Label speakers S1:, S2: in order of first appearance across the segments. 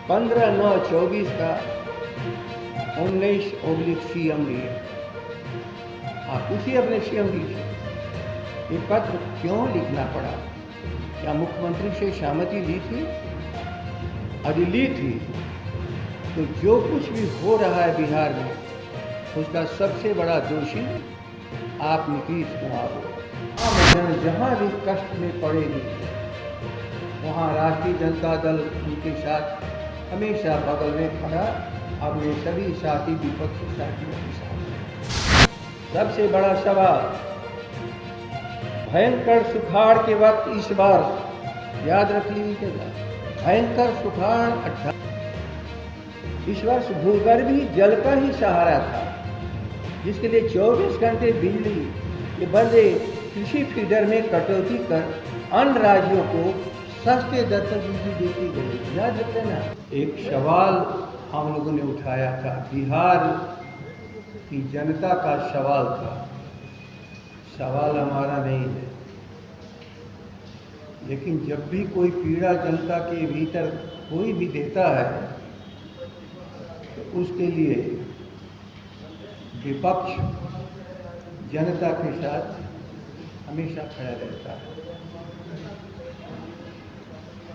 S1: 15/9/24 का 19/CM लिए। आप उसी अपने CM लीजिए। ये पत्र क्यों लिखना पड़ा? क्या मुख्यमंत्री से सहमति ली थी? यदि ली थी तो जो कुछ भी हो रहा है बिहार में उसका सबसे बड़ा दोषी आप नीतीश कुमार हो। जहाँ भी कष्ट में पड़ेगी वहाँ राष्ट्रीय जनता दल उनके साथ हमेशा बगल में खड़ा, अपने सभी साथी विपक्षी साथियों के साथ। सबसे बड़ा सवाल, भयंकर सुखाड़ के वक्त इस बार याद रख लीजिएगा, भयंकर सुखाड़ इस वर्ष भूगर्भीय जल का ही सहारा था, जिसके लिए 24 घंटे बिजली के बदले कृषि फीडर में कटौती कर अन्य राज्यों को सस्ते दर पर बिजली देती गई। याद रखते ना। एक सवाल हम लोगों ने उठाया था, बिहार की जनता का सवाल था, सवाल हमारा नहीं है। लेकिन जब भी कोई पीड़ा जनता के भीतर कोई भी देता है तो उसके लिए विपक्ष जनता के साथ हमेशा खड़ा रहता है।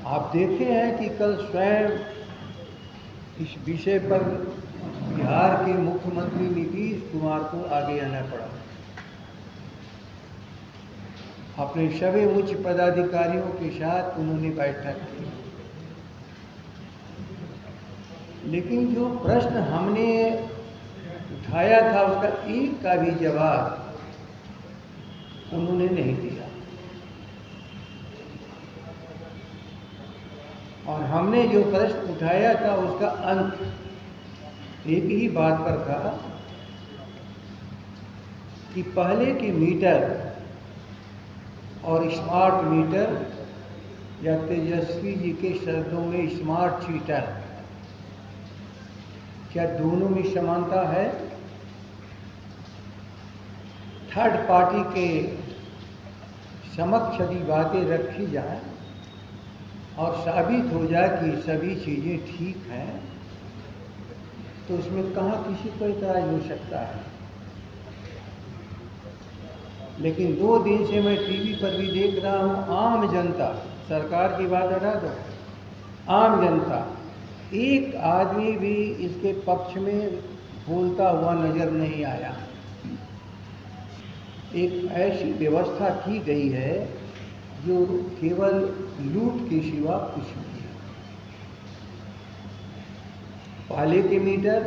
S1: आप देखे हैं कि कल स्वयं इस विषय पर बिहार के मुख्यमंत्री नीतीश कुमार को आगे आना पड़ा। अपने सभी उच्च पदाधिकारियों के साथ उन्होंने बैठक की, लेकिन जो प्रश्न हमने उठाया था उसका एक का भी जवाब उन्होंने नहीं दिया। और हमने जो प्रश्न उठाया था उसका अंत एक ही बात पर था कि पहले के मीटर और स्मार्ट मीटर, या तेजस्वी जी के शब्दों में स्मार्ट चीटर, क्या दोनों में समानता है? थर्ड पार्टी के समक्ष यदि बातें रखी जाए और साबित हो जाए कि सभी चीज़ें ठीक हैं तो उसमें कहाँ किसी को इतराज हो सकता है। लेकिन 2 दिन से मैं टीवी पर भी देख रहा हूँ, आम जनता, सरकार की बात हटा दो, आम जनता, एक आदमी भी इसके पक्ष में बोलता हुआ नजर नहीं आया। एक ऐसी व्यवस्था की गई है जो केवल लूट के सिवा कुछ नहीं है। पहले के मीटर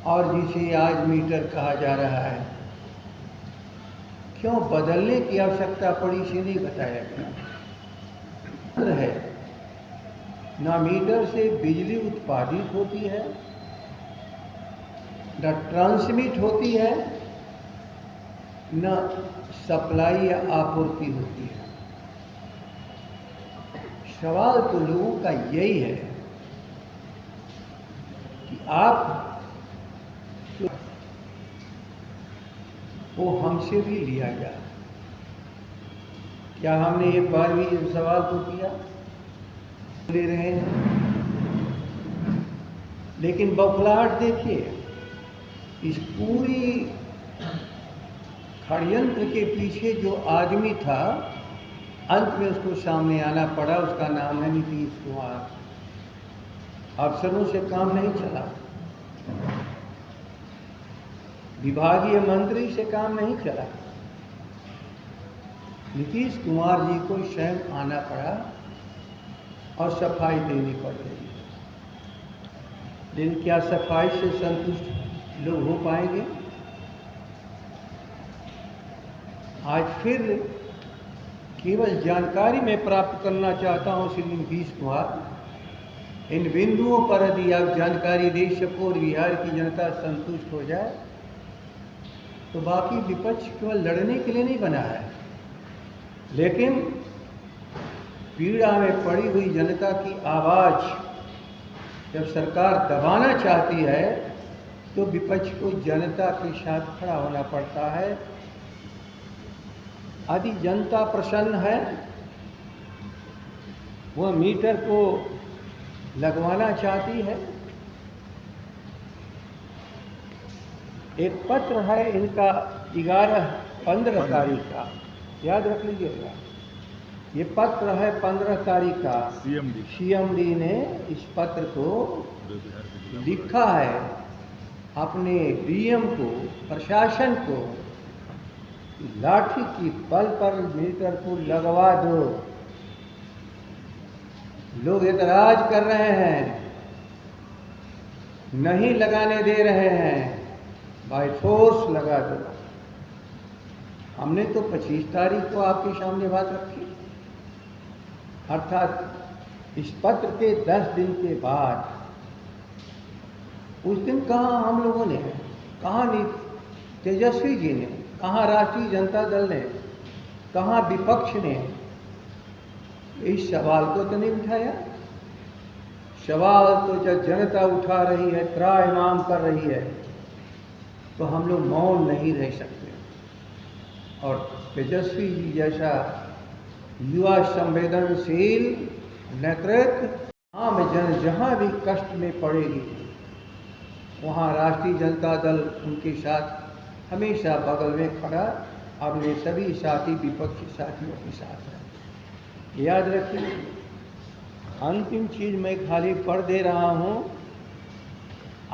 S1: और जिसे आज मीटर कहा जा रहा है, क्यों बदलने की आवश्यकता पड़ी इसे नहीं बताया गया है। ना मीटर से बिजली उत्पादित होती है, न ट्रांसमिट होती है, न सप्लाई या आपूर्ति होती है। सवाल तो लोगों का यही है कि आप वो हमसे भी लिया गया। क्या हमने एक बार भी इस सवाल को किया? ले रहे हैं, लेकिन बौखलाहट देखिए, इस पूरी षड्यंत्र के पीछे जो आदमी था, अंत में उसको सामने आना पड़ा। उसका नाम है नीतीश कुमार। अफसरों से काम नहीं चला, विभागीय मंत्री से काम नहीं चला, नीतीश कुमार जी को स्वयं आना पड़ा और सफाई देनी पड़ रही है। लेकिन क्या सफाई से संतुष्ट लोग हो पाएंगे? आज फिर केवल जानकारी मैं प्राप्त करना चाहता हूं श्री नीतीश कुमार, इन बिंदुओं पर यदि आप जानकारी दे सको और बिहार की जनता संतुष्ट हो जाए तो बाकी विपक्ष केवल लड़ने के लिए नहीं बना है, लेकिन पीड़ा में पड़ी हुई जनता की आवाज जब सरकार दबाना चाहती है तो विपक्ष को जनता के साथ खड़ा होना पड़ता है। यदि जनता प्रसन्न है वह मीटर को लगवाना चाहती है। एक पत्र है इनका 15 तारीख का, याद रख लीजिएगा। ये पत्र है 15 तारीख का। सीएमडी ने इस पत्र को लिखा है अपने डीएम को, प्रशासन को, लाठी की बल पर मीटर को लगवा दो। लोग एतराज कर रहे हैं, नहीं लगाने दे रहे हैं, बाय फोर्स लगा दो। हमने तो 25 तारीख को आपके सामने बात रखी, अर्थात इस पत्र के 10 दिन के बाद। उस दिन कहाँ हम लोगों ने, कहाँ तेजस्वी जी ने, कहाँ राष्ट्रीय जनता दल ने, कहाँ विपक्ष ने इस सवाल को तो नहीं उठाया। सवाल तो जब जनता उठा रही है, त्राहिमाम कर रही है, तो हम लोग मौन नहीं रह सकते। और तेजस्वी जी जैसा युवा संवेदनशील नेतृत्व आम जन जहाँ भी कष्ट में पड़ेगी, वहाँ राष्ट्रीय जनता दल उनके साथ हमेशा बगल में खड़ा, अपने सभी साथी विपक्षी साथियों के साथ है। याद रखिए, अंतिम चीज़ मैं खाली पढ़ दे रहा हूँ,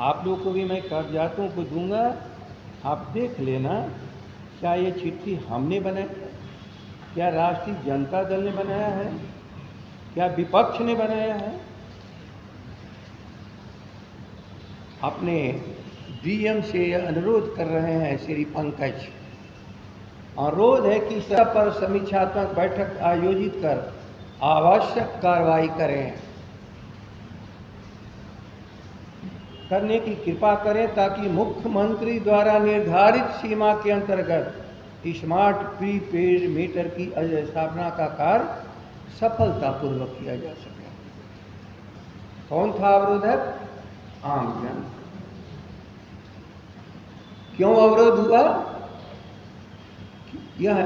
S1: आप लोग को भी मैं कागजातों को दूंगा, आप देख लेना। क्या ये चिट्ठी हमने बनाई, क्या राष्ट्रीय जनता दल ने बनाया है, क्या विपक्ष ने बनाया है? अपने डीएम से अनुरोध कर रहे हैं श्री पंकज, अनुरोध है कि सतह पर समीक्षात्मक बैठक आयोजित कर आवश्यक कार्रवाई करने की कृपा करें, ताकि मुख्यमंत्री द्वारा निर्धारित सीमा के अंतर्गत स्मार्ट प्रीपेड मीटर की स्थापना का कार्य सफलतापूर्वक किया जा सके। कौन था अवरोधक? आम जन। क्यों अवरोध हुआ? यह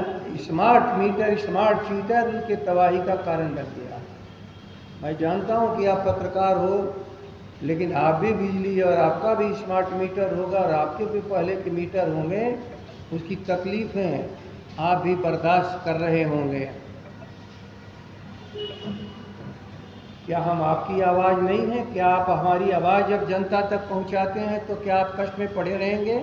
S1: स्मार्ट मीटर, स्मार्ट मीटर उनके तबाही का कारण बन गया। मैं जानता हूं कि आप पत्रकार हो, लेकिन आप भी बिजली और आपका भी स्मार्ट मीटर होगा और आपके भी पहले के मीटर होंगे, उसकी तकलीफें आप भी बर्दाश्त कर रहे होंगे। क्या हम आपकी आवाज़ नहीं है? क्या आप हमारी आवाज़ जब जनता तक पहुंचाते हैं तो क्या आप कष्ट में पड़े रहेंगे?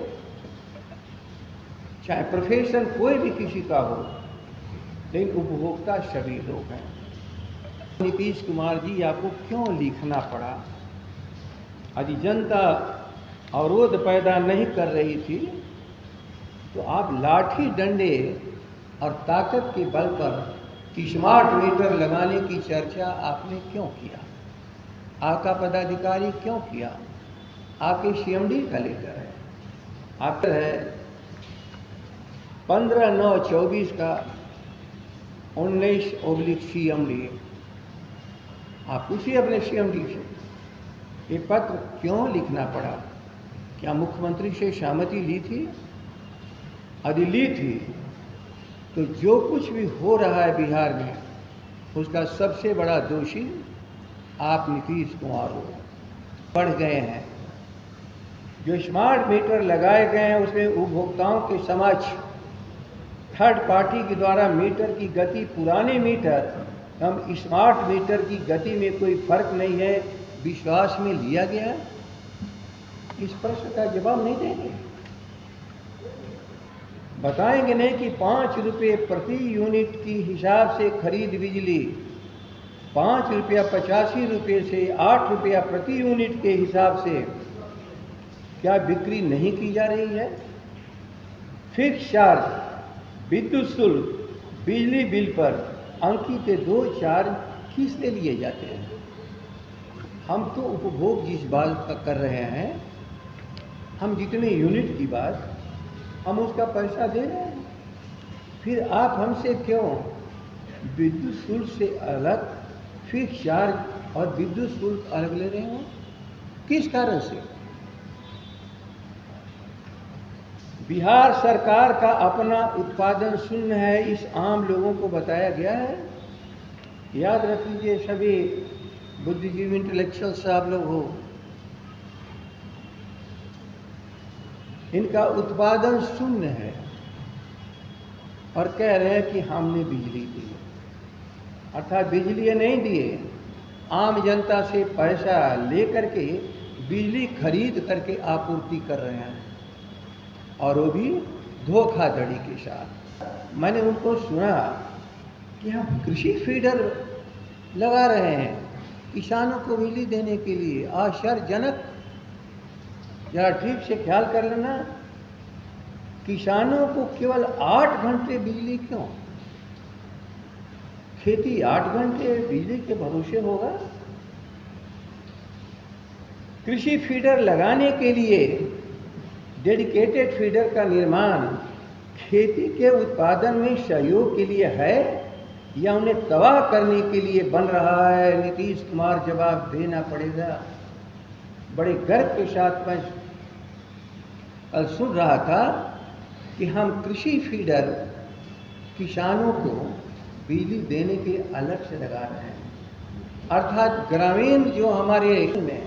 S1: चाहे प्रोफेशन कोई भी किसी का हो, लेकिन उपभोक्ता सभी लोग हैं। नीतीश कुमार जी, आपको क्यों लिखना पड़ा? यदि जनता अवरोध पैदा नहीं कर रही थी तो आप लाठी डंडे और ताकत के बल पर स्मार्ट मीटर लगाने की चर्चा आपने क्यों किया? आपका पदाधिकारी क्यों किया? आपके सीएमडी का लेटर है, आपका है 15/9/24 का 19/CMD। आप पूछिए अपने सीएमडी से, ये पत्र क्यों लिखना पड़ा? क्या मुख्यमंत्री से सहमति ली थी? यदि ली थी तो जो कुछ भी हो रहा है बिहार में, उसका सबसे बड़ा दोषी आप नीतीश कुमार हो। बढ़ गए हैं, जो स्मार्ट मीटर लगाए गए हैं उसमें उपभोक्ताओं के समक्ष थर्ड पार्टी के द्वारा मीटर की गति, पुराने मीटर हम स्मार्ट मीटर की गति में कोई फर्क नहीं है, विश्वास में लिया गया। इस प्रश्न का जवाब नहीं देंगे, बताएंगे नहीं कि 5 रुपये प्रति यूनिट की हिसाब से खरीद बिजली 5 रुपया 85 रुपये से 8 रुपया प्रति यूनिट के हिसाब से क्या बिक्री नहीं की जा रही है? फिक्स चार्ज, विद्युत शुल्क, बिजली बिल पर अंकित 2 चार्ज किससे लिए जाते हैं? हम तो उपभोग जिस बात का कर रहे हैं, हम जितने यूनिट की बात, हम उसका पैसा दे रहे हैं। फिर आप हमसे क्यों विद्युत शुल्क से अलग फिक्स चार्ज और विद्युत शुल्क अलग ले रहे हो? किस कारण से? बिहार सरकार का अपना उत्पादन शून्य है, इस आम लोगों को बताया गया है। याद रख लीजिए सभी बुद्धिजीवी इंटेलेक्चुअल साहब लोग हो, इनका उत्पादन शून्य है और कह रहे हैं कि हमने बिजली दी, अर्थात बिजली नहीं दिए, आम जनता से पैसा लेकर के बिजली खरीद करके आपूर्ति कर रहे हैं, और वो भी धोखाधड़ी के साथ। मैंने उनको सुना कि हम कृषि फीडर लगा रहे हैं किसानों को बिजली देने के लिए। आश्चर्यजनक, जरा ठीक से ख्याल कर लेना, किसानों को केवल 8 घंटे बिजली क्यों? खेती 8 घंटे बिजली के भरोसे होगा? कृषि फीडर लगाने के लिए डेडिकेटेड फीडर का निर्माण खेती के उत्पादन में सहयोग के लिए है या उन्हें तबाह करने के लिए बन रहा है? नीतीश कुमार जवाब देना पड़ेगा। बड़े गर्व के साथ मैं कल सुन रहा था कि हम कृषि फीडर किसानों को बिजली देने के अलग से लगा रहे हैं, अर्थात ग्रामीण जो हमारे में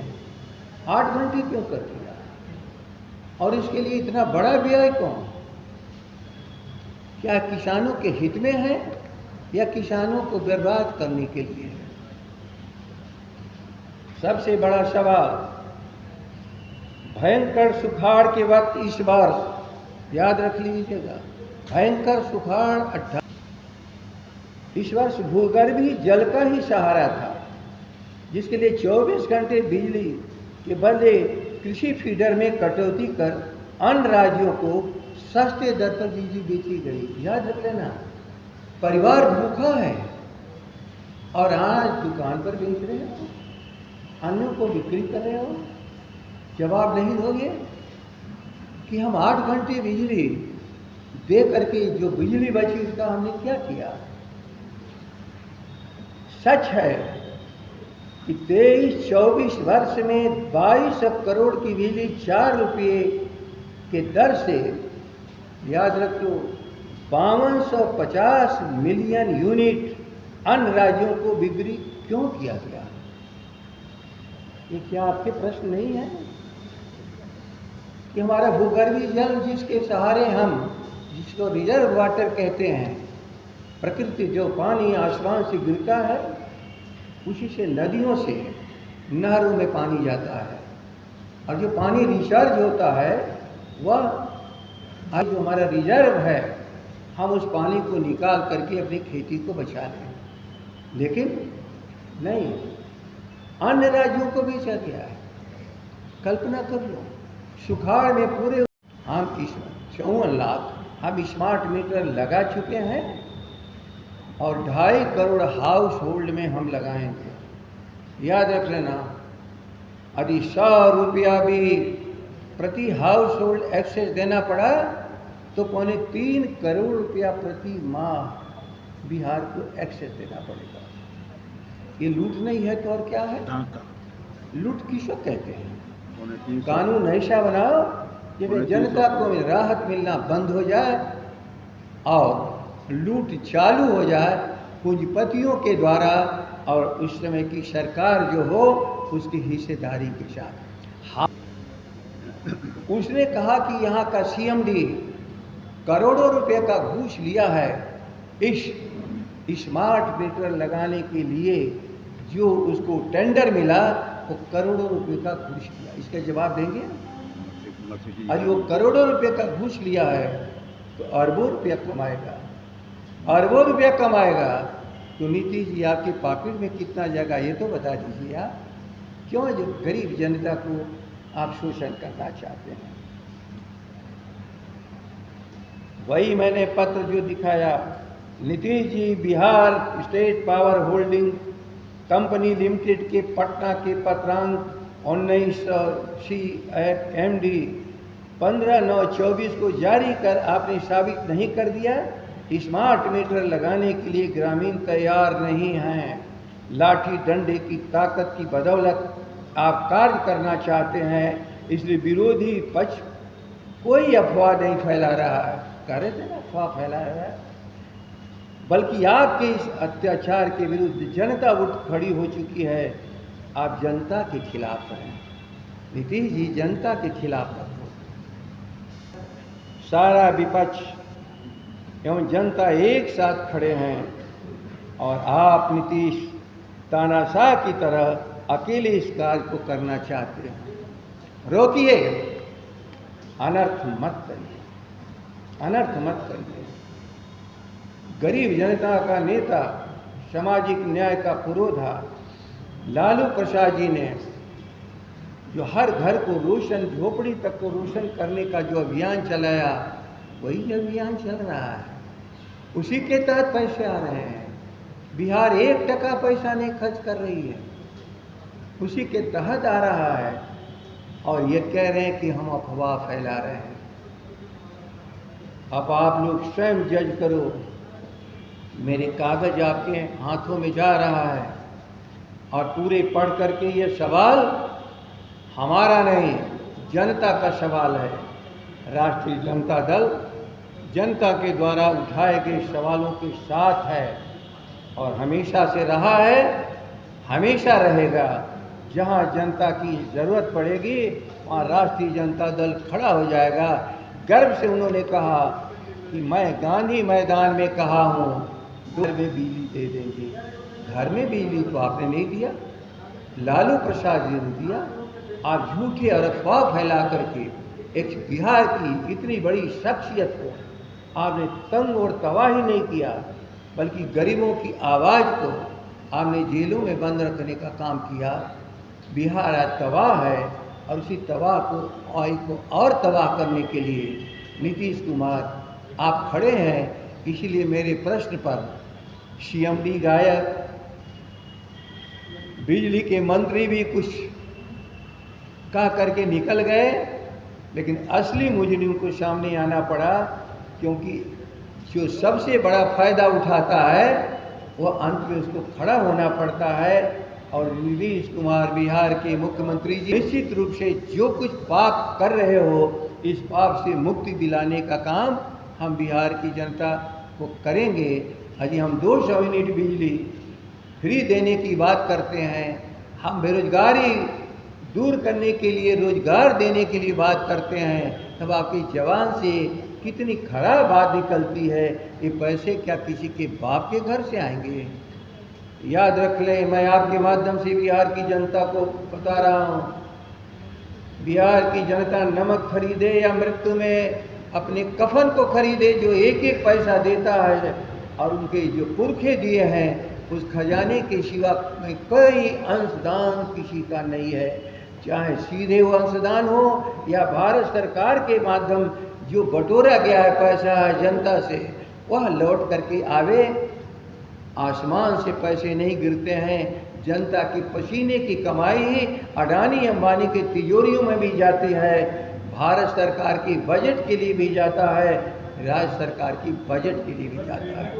S1: 8 घंटे क्यों कर दिया, और इसके लिए इतना बड़ा व्यय क्यों? क्या किसानों के हित में है या किसानों को बर्बाद करने के लिए है? सबसे बड़ा सवाल, भयंकर सुखाड़ के वक्त इस बार याद रख लीजिएगा, भयंकर सुखाड़ इस वर्ष भूगर्भीय जल का ही सहारा था, जिसके लिए 24 घंटे बिजली के बदले कृषि फीडर में कटौती कर अन्य राज्यों को सस्ते दर पर बिजली बेची गई। याद रख लेना, परिवार भूखा है और आज दुकान पर बेच रहे हो, अन्यों को बिक्री कर रहे हो। जवाब नहीं दोगे कि हम 8 घंटे बिजली दे करके जो बिजली बची उसका हमने क्या किया? सच है कि 23-24 वर्ष में 22 करोड़ की बिजली 4 रुपये के दर से, याद रखो, 5250 मिलियन यूनिट अन्य राज्यों को बिक्री क्यों किया गया? ये क्या आपके प्रश्न नहीं है कि हमारा भूगर्भीय जल जिसके सहारे हम, जिसको रिजर्व वाटर कहते हैं, प्रकृति जो पानी आसमान से गिरता है उसी से नदियों से नहरों में पानी जाता है, और जो पानी रिचार्ज होता है वह आज जो हमारा रिजर्व है, हम उस पानी को निकाल करके अपनी खेती को बचा लें। लेकिन नहीं, अन्य राज्यों को बेचा गया है। कल्पना कर लो, सुखाड़ में पूरे हम 54 लाख हम स्मार्ट मीटर लगा चुके हैं और 2.5 करोड़ हाउस होल्ड में हम लगाएंगे। याद रख लेना, यदि 100 रुपया भी प्रति हाउस होल्ड एक्सेस देना पड़ा तो 3.25 करोड़ रुपया प्रति माह बिहार को एक्सेस देना पड़ेगा। ये लूट नहीं है तो और क्या है? लूट किसको कहते हैं? कानून ऐसा बनाओ जिसमें जनता को राहत मिलना बंद हो जाए और लूट चालू हो जाए पूंजीपतियों के द्वारा, और उस समय की सरकार जो हो उसकी हिस्सेदारी के साथ। उसने कहा कि यहाँ का सीएमडी करोड़ों रुपए का घूस लिया है इस स्मार्ट मीटर लगाने के लिए, जो उसको टेंडर मिला वो करोड़ों रुपए का घूस लिया। इसका जवाब देंगे? और वो करोड़ों रुपए का घूस लिया है तो अरबों रुपया कमाएगा, अरबों रुपया कमाएगा तो नीतीश जी आपके पॉकेट में कितना जाएगा ये तो बता दीजिए आप। क्यों जो गरीब जनता को आप शोषण करना चाहते हैं? वही मैंने पत्र जो दिखाया, Nitish ji Bihar state power holding company limited के पटना के पत्रांक 1980 MD 15/9/24 को जारी कर आपने साबित नहीं कर दिया स्मार्ट मीटर लगाने के लिए ग्रामीण तैयार नहीं हैं। लाठी डंडे की ताकत की बदौलत आप कार्य करना चाहते हैं, इसलिए विरोधी पक्ष कोई अफवाह नहीं फैला रहा है। कह रहे थे ना अफवाह फैला रहा है। बल्कि आपके इस अत्याचार के विरुद्ध जनता उठ खड़ी हो चुकी है। आप जनता के खिलाफ हैं नीतीश जी, जनता के खिलाफ रखो। सारा विपक्ष एवं जनता एक साथ खड़े हैं और आप नीतीश तानाशाह की तरह अकेले इस कार्य को करना चाहते हैं। रोकिए, अनर्थ मत करिए, अनर्थ मत करिए। गरीब जनता का नेता, सामाजिक न्याय का पुरोधा लालू प्रसाद जी ने जो हर घर को रोशन, झोपड़ी तक को रोशन करने का जो अभियान चलाया, वही अभियान चल रहा है। उसी के तहत पैसे आ रहे हैं। बिहार 1 टका पैसा नहीं खर्च कर रही है, उसी के तहत आ रहा है। और ये कह रहे हैं कि हम अफवाह फैला रहे हैं। अब आप लोग स्वयं जज करो। मेरे कागज आपके हाथों में जा रहा है और पूरे पढ़ करके ये सवाल हमारा नहीं, जनता का सवाल है। राष्ट्रीय जनता दल जनता के द्वारा उठाए गए सवालों के साथ है और हमेशा से रहा है, हमेशा रहेगा। जहां जनता की ज़रूरत पड़ेगी वहां राष्ट्रीय जनता दल खड़ा हो जाएगा। गर्व से उन्होंने कहा कि मैं गांधी मैदान में कहा हूं, घर में बिजली दे देंगे। घर में बिजली तो आपने नहीं दिया, लालू प्रसाद जी ने दिया। आप झूठे और अफवाह फैला करके एक बिहार की इतनी बड़ी शख्सियत को आपने तंग और तबाही नहीं किया, बल्कि गरीबों की आवाज़ को आपने जेलों में बंद रखने का काम किया। बिहार आज तबाह है और उसी तबाह को और तबाह करने के लिए नीतीश कुमार आप खड़े हैं। इसीलिए मेरे प्रश्न पर CMD गायब, बिजली के मंत्री भी कुछ कह करके निकल गए, लेकिन असली मुजरिम को सामने आना पड़ा, क्योंकि जो सबसे बड़ा फायदा उठाता है वो अंत में उसको खड़ा होना पड़ता है। और नीतीश कुमार बिहार के मुख्यमंत्री जी निश्चित रूप से जो कुछ पाप कर रहे हो, इस पाप से मुक्ति दिलाने का काम हम बिहार की जनता को करेंगे। अभी हम 200 यूनिट बिजली फ्री देने की बात करते हैं, हम बेरोजगारी दूर करने के लिए, रोजगार देने के लिए बात करते हैं, तब आपकी जवान से कितनी खराब बात निकलती है। ये पैसे क्या किसी के बाप के घर से आएंगे? याद रख लें, मैं आपके माध्यम से बिहार की जनता को बता रहा हूँ, बिहार की जनता नमक खरीदे या मृत्यु में अपने कफन को खरीदे, जो एक एक पैसा देता है और उनके जो पुरखे दिए हैं उस खजाने के सिवा में कोई अंशदान किसी का नहीं है। चाहे सीधे वो अंशदान हो या भारत सरकार के माध्यम जो बटोरा गया है पैसा जनता से, वह लौट करके आवे। आसमान से पैसे नहीं गिरते हैं, जनता की पसीने की कमाई ही अडानी अंबानी के तिजोरियों में भी जाती है, भारत सरकार की बजट के लिए भी जाता है, राज्य सरकार की बजट के लिए भी जाता है।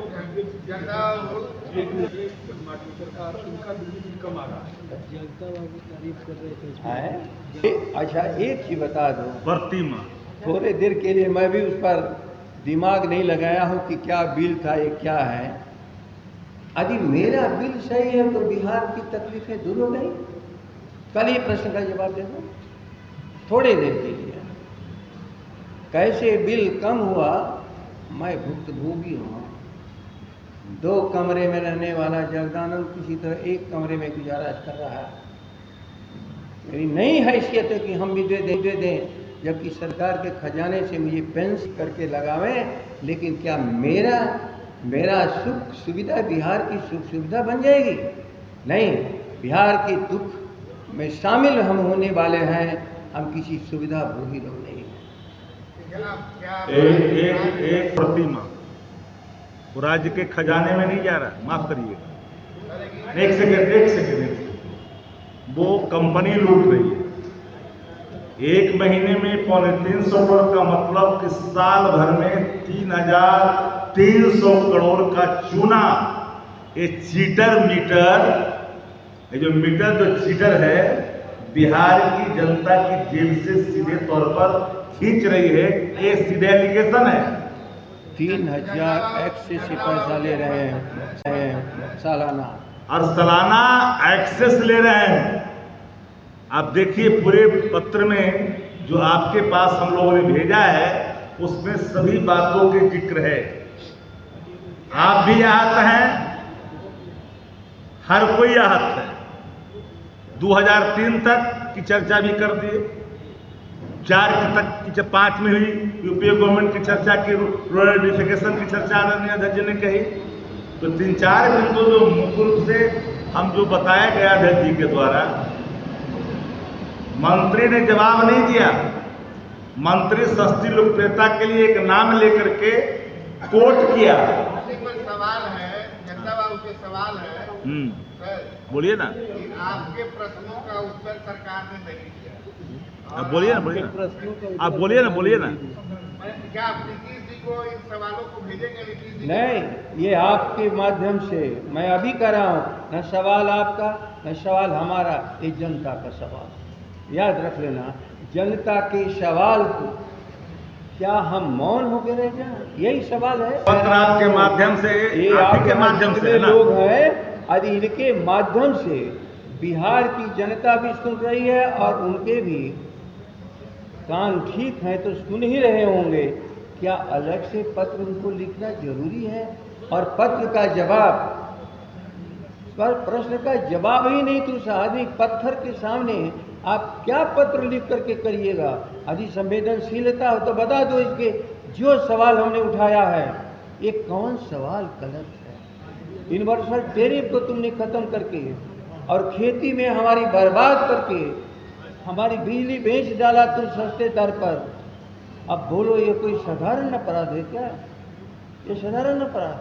S1: अच्छा, एक चीज बता दो, प्रतिमा थोड़े देर के लिए मैं भी उस पर दिमाग नहीं लगाया हूँ कि क्या बिल था, ये क्या है। यदि मेरा बिल सही है तो बिहार की तकलीफें दूर हो गई। कल ये प्रश्न का जवाब दे दो थोड़े देर के लिए। कैसे बिल कम हुआ, मैं भुक्तभोगी हूँ। 2 कमरे में रहने वाला जगदानंद किसी तरह 1 कमरे में गुजारा कर रहा है। मेरी नई हैसियत है कि हम भी दे दें, जबकि सरकार के खजाने से मुझे पेंशन करके लगावें। लेकिन क्या मेरा सुख सुविधा बिहार की सुख सुविधा बन जाएगी? नहीं, बिहार के दुख में शामिल हम होने वाले हैं, हम किसी सुविधा भोगी लोग नहीं हैं।
S2: एक प्रतिमा वो राज्य के खजाने में नहीं जा रहा, माफ करिएगा, एक सेकंड, वो कंपनी लूट रही है। 1 महीने में 350 करोड़ का मतलब कि साल भर में 3300 करोड़ का चूना। ये चीटर मीटर, ये जो मीटर जो चीटर है, बिहार की जनता की जेब से सीधे तौर पर खींच रही है। ये सीधे एलिगेशन है।
S1: 3,000 एक्सेस से पैसा ले रहे हैं सालाना,
S2: और सालाना एक्सेस ले रहे हैं। आप देखिए पूरे पत्र में जो आपके पास हम लोगों ने भेजा है उसमें सभी बातों के जिक्र है। आप भी आहत हैं, हर कोई आहत है। 2003 तक की चर्चा भी कर दिए, 4 तक की 5 में हुई यूपीए गवर्नमेंट की चर्चा की, रूरल आइडेंटिफिकेशन की चर्चा आदरणीय अध्यक्ष जी ने कही। तो 3-4 बिंदु जो मुख्य रूप से हम जो बताया गया अध्यक्ष जी के द्वारा, मंत्री ने जवाब नहीं दिया। मंत्री सस्ती लोकप्रियता के लिए एक नाम लेकर के कोट किया।
S3: सवाल है, जनता बाबू के सवाल है
S2: बोलिए ना,
S3: आपके प्रश्नों का उत्तर सरकार ने नहीं दिया।
S2: आप बोलिए ना, बोलिए ना, आप बोलिए ना, बोलिए ना।
S3: क्या आप नीतीश जी को इन सवालों को भेजेंगे? नीतीश जी
S1: नहीं, ये आपके माध्यम से मैं अभी कर रहा हूँ, न सवाल आपका न सवाल हमारा, ये जनता का सवाल। याद रख लेना, जनता के सवाल को क्या हम मौन होकर रह जाएं? यही सवाल है।
S2: पत्र आपके माध्यम से,
S1: ये
S2: आपके माध्यम से ना
S1: लोग हैं, और इनके माध्यम से बिहार की जनता भी सुन रही है और उनके भी कान ठीक है तो सुन ही रहे होंगे। क्या अलग से पत्र उनको लिखना जरूरी है? और पत्र का जवाब, पर प्रश्न का जवाब ही नहीं तो उस आदमी पत्थर के सामने आप क्या पत्र लिख करके करिएगा? यदि संवेदनशीलता हो तो बता दो, इसके जो सवाल हमने उठाया है ये कौन सवाल गलत है? यूनिवर्सल टैरिफ को तुमने खत्म करके और खेती में हमारी बर्बाद करके हमारी बिजली बेच डाला तुम सस्ते दर पर। अब बोलो ये कोई साधारण अपराध है क्या? ये साधारण अपराध?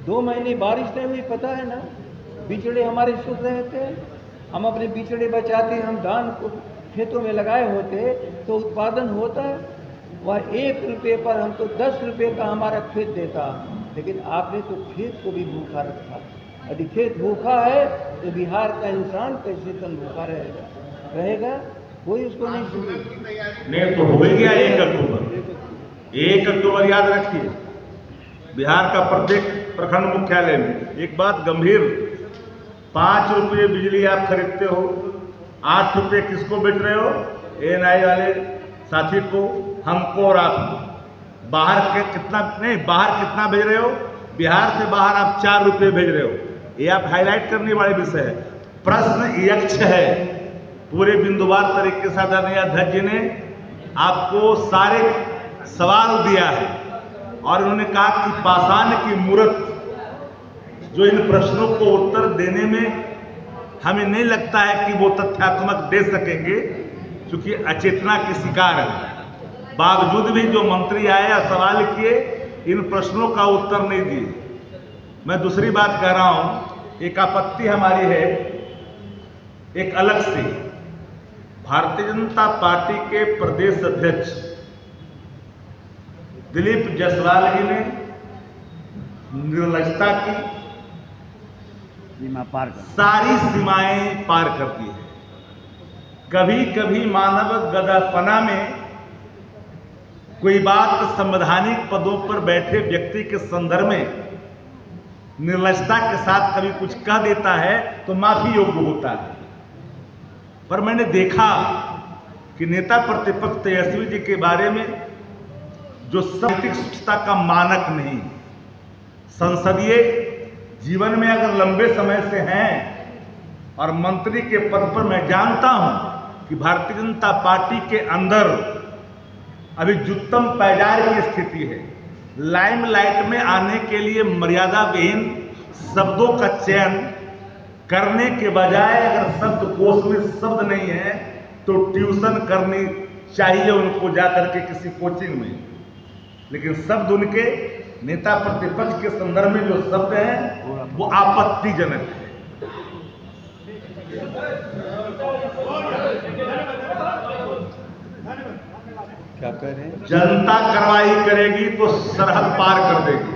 S1: 2 महीने बारिश नहीं हुई, पता है ना, बिचड़े हमारे सूख रहे थे। हम अपने बिचड़े बचाते, हम धान को खेतों में लगाए होते तो उत्पादन होता। वह 1 रुपये पर हमको 10 रुपये का हमारा खेत देता, लेकिन आपने तो खेत को भी भूखा रखा। यदि खेत भूखा है तो बिहार का इंसान कैसे तन भूखा रहेगा? कोई उसको नहीं सुनेगा।
S2: नहीं तो हो गया 1 अक्टूबर। 1 अक्टूबर याद रखिए, बिहार का प्रत्येक प्रखंड मुख्यालय में एक बात गंभीर, 5 रुपये बिजली आप खरीदते हो, 8 रुपये किसको बेच रहे हो? ANI वाले साथी को, हमको और आपको। बाहर के कितना, नहीं बाहर कितना भेज रहे हो? बिहार से बाहर आप 4 रुपये भेज रहे हो। ये आप हाईलाइट करने वाले विषय है। प्रश्न यक्ष है, पूरे बिंदुवार तरीके से आदरणीय अध्यक्ष जी ने आपको सारे सवाल दिया है और उन्होंने कहा कि पाषाण की मूर्त जो इन प्रश्नों को उत्तर देने में हमें नहीं लगता है कि वो तथ्यात्मक दे सकेंगे, क्योंकि अचेतना के शिकार है। बावजूद भी जो मंत्री आए और सवाल किए, इन प्रश्नों का उत्तर नहीं दिए। मैं दूसरी बात कह रहा हूं, एक आपत्ति हमारी है एक अलग से। भारतीय जनता पार्टी के प्रदेश अध्यक्ष दिलीप जायसवाल जी ने निर्लजता की, सारी सीमाएं पार कर दी है। कभी कभी मानव गदापना में कोई बात संवैधानिक पदों पर बैठे व्यक्ति के संदर्भ में निर्लजता के साथ कभी कुछ कह देता है तो माफी योग्य होता है। पर मैंने देखा कि नेता प्रतिपक्ष तेजस्वी जी के बारे में जो साहित्यिक शिष्टता का मानक नहीं, संसदीय जीवन में अगर लंबे समय से हैं और मंत्री के पद पर मैं जानता हूं कि भारतीय जनता पार्टी के अंदर अभी जुत्तम पैजार की स्थिति है। लाइमलाइट में आने के लिए मर्यादा विहीन शब्दों का चयन करने के बजाय अगर शब्दकोश में शब्द नहीं है तो ट्यूशन करनी चाहिए उनको जाकर के किसी कोचिंग में। लेकिन शब्द उनके नेता प्रतिपक्ष के संदर्भ में जो शब्द हैं वो आपत्तिजनक है।
S1: क्या कह रहे हैं?
S2: जनता कार्रवाई करेगी तो सरहद पार कर देगी।